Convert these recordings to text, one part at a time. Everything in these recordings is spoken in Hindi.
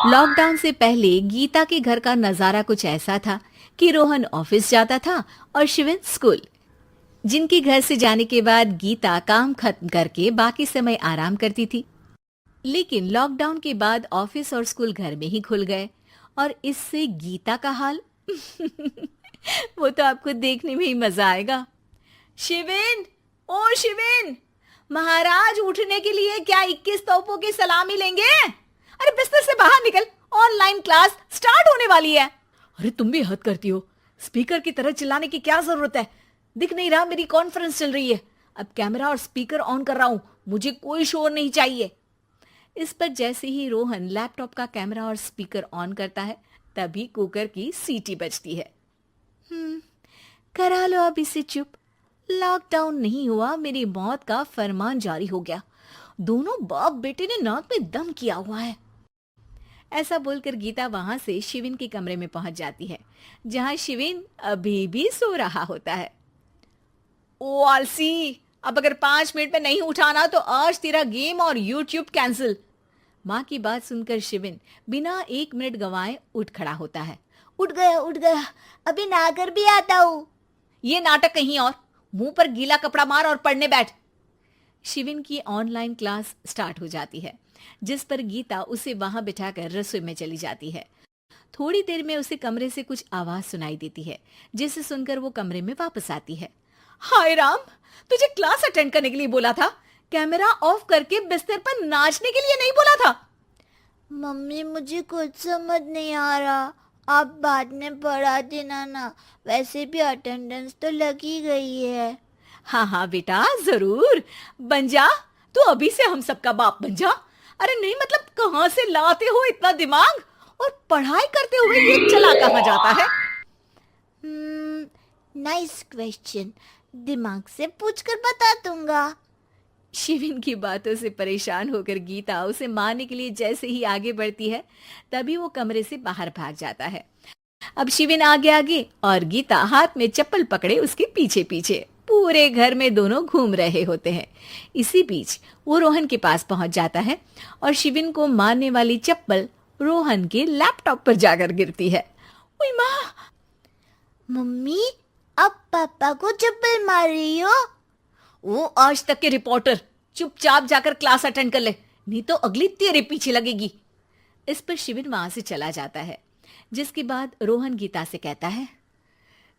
लॉकडाउन से पहले गीता के घर का नजारा कुछ ऐसा था कि रोहन ऑफिस जाता था और शिविन स्कूल। जिनके घर से जाने के बाद गीता काम खत्म करके बाकी समय आराम करती थी। लेकिन लॉकडाउन के बाद ऑफिस और स्कूल घर में ही खुल गए और इससे गीता का हाल वो तो आपको देखने में ही मजा आएगा। शिविन, ओ शिविन, महाराज उठने के लिए क्या 21 तोपों की सलामी लेंगे? अरे बिस्तर से बाहर निकल, ऑनलाइन क्लास स्टार्ट होने वाली है। अरे तुम भी हद करती हो, स्पीकर की तरह चिल्लाने की क्या जरूरत है? दिख नहीं रहा मेरी कॉन्फ्रेंस चल रही है। अब कैमरा और स्पीकर ऑन कर रहा हूं, मुझे कोई शोर नहीं चाहिए। इस पर जैसे ही रोहन लैपटॉप का कैमरा और स्पीकर ऑन करता है तभी कुकर की सीटी बजती है। करा लो अब इसे चुप। लॉकडाउन नहीं हुआ, मेरी मौत का फरमान जारी हो गया। दोनों बाप बेटे ने नाक में दम किया हुआ है। ऐसा बोलकर गीता वहां से शिविन के कमरे में पहुंच जाती है, जहां शिविन अभी भी सो रहा होता है। ओ आलसी, अब अगर 5 मिनट में नहीं उठाना तो आज तेरा गेम और यूट्यूब कैंसिल। माँ की बात सुनकर शिविन बिना 1 मिनट गंवाए उठ खड़ा होता है। उठ गया, अभी नहाकर भी आता हूँ। ये नाटक कहीं और, मुंह पर गीला कपड़ा मार और पढ़ने बैठ। शिविन की ऑनलाइन क्लास स्टार्ट हो जाती है, जिस पर गीता उसे वहां बिठाकर रसोई में चली जाती है। थोड़ी देर में उसे कमरे से कुछ आवाज सुनाई देती है, जिसे सुनकर वो कमरे में वापस आती है। हाय राम, तुझे क्लास अटेंड करने के लिए बोला था, कैमरा ऑफ करके बिस्तर पर नाचने के लिए नहीं बोला था। मम्मी मुझे कुछ समझ नहीं आ रहा, आप बाद में पढ़ा देना ना, वैसे भी अटेंडेंस तो लगी गई है। हाँ हाँ बेटा, जरूर बन जा, तू अभी से हम सबका बाप बन जा। अरे नहीं मतलब कहाँ से लाते हो इतना दिमाग, और पढ़ाई करते हुए ये चला कहाँ जाता है? नाइस क्वेश्चन, दिमाग से पूछकर बता दूंगा। शिविन की बातों से परेशान होकर गीता उसे मारने के लिए जैसे ही आगे बढ़ती है तभी वो कमरे से बाहर भाग जाता है। अब शिविन आगे आगे और गीता हाथ में चप्पल पकड़े उसके पीछे पीछे पूरे घर में दोनों घूम रहे होते हैं। इसी बीच वो रोहन के पास पहुंच जाता है और शिविन को मारने वाली चप्पल रोहन के लैपटॉप पर जाकर गिरती है। ओए माँ! मम्मी, अब पापा को चप्पल मार रही हो? वो आज तक के रिपोर्टर, चुपचाप जाकर क्लास अटेंड कर ले, नहीं तो अगली तेरे पीछे लगेगी। इस पर शिविन वहां से चला जाता है, जिसके बाद रोहन गीता से कहता है,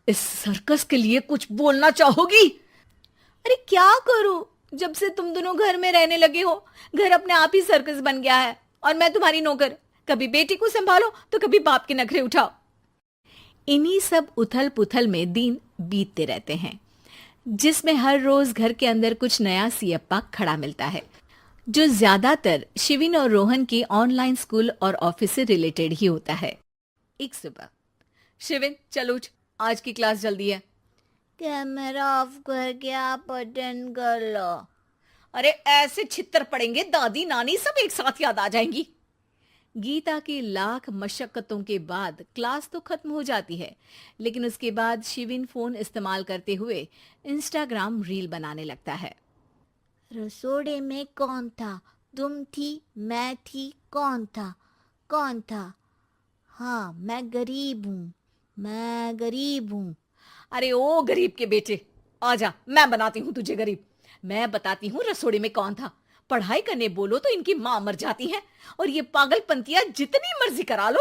इस सर्कस के लिए कुछ बोलना चाहोगी? अरे क्या करूं, जब से तुम दोनों घर में रहने लगे हो, घर अपने आप ही सर्कस बन गया है और मैं तुम्हारी नौकर। कभी बेटी को संभालो तो कभी बाप के नखरे उठाओ। इन्हीं सब उथल पुथल में दिन बीतते रहते हैं, जिसमें हर रोज घर के अंदर कुछ नया सियप्पा खड़ा मिलता है, जो ज्यादातर शिविन और रोहन के ऑनलाइन स्कूल और ऑफिस से रिलेटेड ही होता है। एक सुबह, शिविन चल उठ, आज की क्लास जल्दी है। कैमरा ऑफ करके आप अटेंड कर लो। अरे ऐसे छित्तर पड़ेंगे, दादी नानी सब एक साथ याद आ जाएंगी। गीता की लाख मशक्कतों के बाद क्लास तो खत्म हो जाती है, लेकिन उसके बाद शिविन फोन इस्तेमाल करते हुए इंस्टाग्राम रील बनाने लगता है। रसोड़े में कौन था? तुम थी, मैं थी, कौन था? कौन था? हाँ, मैं गरीब हूँ। अरे ओ गरीब के बेटे, आजा, मैं बनाती हूँ तुझे गरीब। मैं बताती हूँ रसोड़े में कौन था। पढ़ाई करने बोलो तो इनकी माँ मर जाती है, और ये पागलपंतियां जितनी मर्जी करा लो।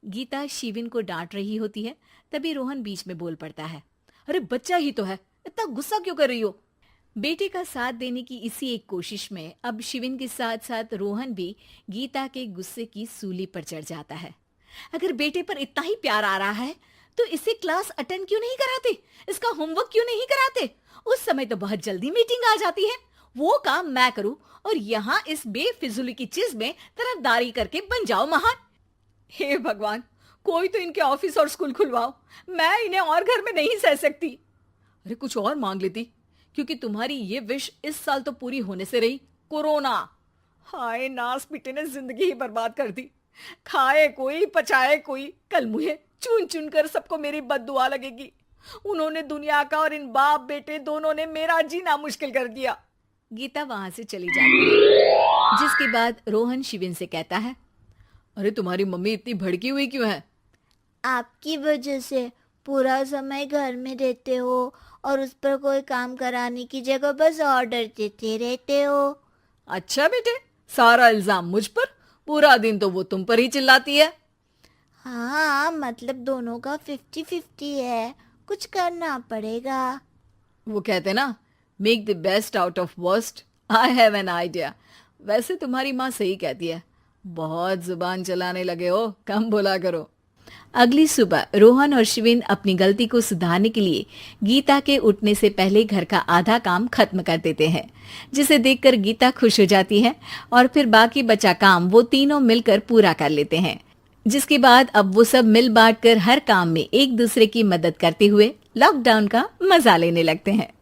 गीता शिविन को डांट रही होती है, तभी रोहन बीच में बोल पड़ता है। अरे बच्चा ही तो है, इतना गुस्सा क्यों कर रही हो? बेटे का साथ देने की इसी एक कोशिश में अब शिविन के साथ साथ रोहन भी गीता के गुस्से की सूली पर चढ़ जाता है। अगर बेटे पर इतना ही प्यार आ रहा है तो इसे क्लास अटेंड क्यों नहीं कराते, इसका होमवर्क क्यों नहीं कराते? उस समय तो बहुत जल्दी मीटिंग आ जाती है, वो काम मैं करूं और यहाँ इस बेफिजुली की चीज में तरफदारी करके बन जाओ महान। हे भगवान, कोई तो इनके ऑफिस और स्कूल खुलवाओ, मैं इन्हें और घर में नहीं सह सकती। अरे कुछ और मांग लेती, क्योंकि तुम्हारी ये विश इस साल तो पूरी होने से रही, कोरोना। हाय नास पिटे ने जिंदगी ही बर्बाद कर दी। खाए कोई पचाए कोई, कल मुझे चुन चुन कर सबको मेरी बद्दुआ लगेगी। उन्होंने दुनिया का और इन बाप बेटे दोनों ने मेरा जीना मुश्किल कर दिया। गीता वहां से चली जाती है, जिसके बाद रोहन शिविन से कहता है, अरे तुम्हारी मम्मी इतनी भड़की हुई क्यों है? आपकी वजह से पूरा समय घर में रहते हो और उस पर कोई काम कराने की जगह बस ऑर्डर देते रहते हो। अच्छा बेटे, सारा इल्जाम मुझ पर, पूरा दिन तो वो तुम पर ही चिल्लाती है। हाँ, मतलब दोनों का 50-50 है, कुछ करना पड़ेगा। वो कहते ना, make the best out of worst. I have an idea. वैसे तुम्हारी माँ सही कहती है, बहुत जुबान चलाने लगे हो, कम बोला करो। अगली सुबह रोहन और शिविन अपनी गलती को सुधारने के लिए गीता के उठने से पहले घर का आधा काम खत्म कर देते हैं, जिसे देखकर गीता खुश हो जाती है और फिर बाकी बचा काम वो तीनों मिलकर पूरा कर लेते हैं। जिसके बाद अब वो सब मिल बांट कर हर काम में एक दूसरे की मदद करते हुए लॉकडाउन का मजा लेने लगते हैं।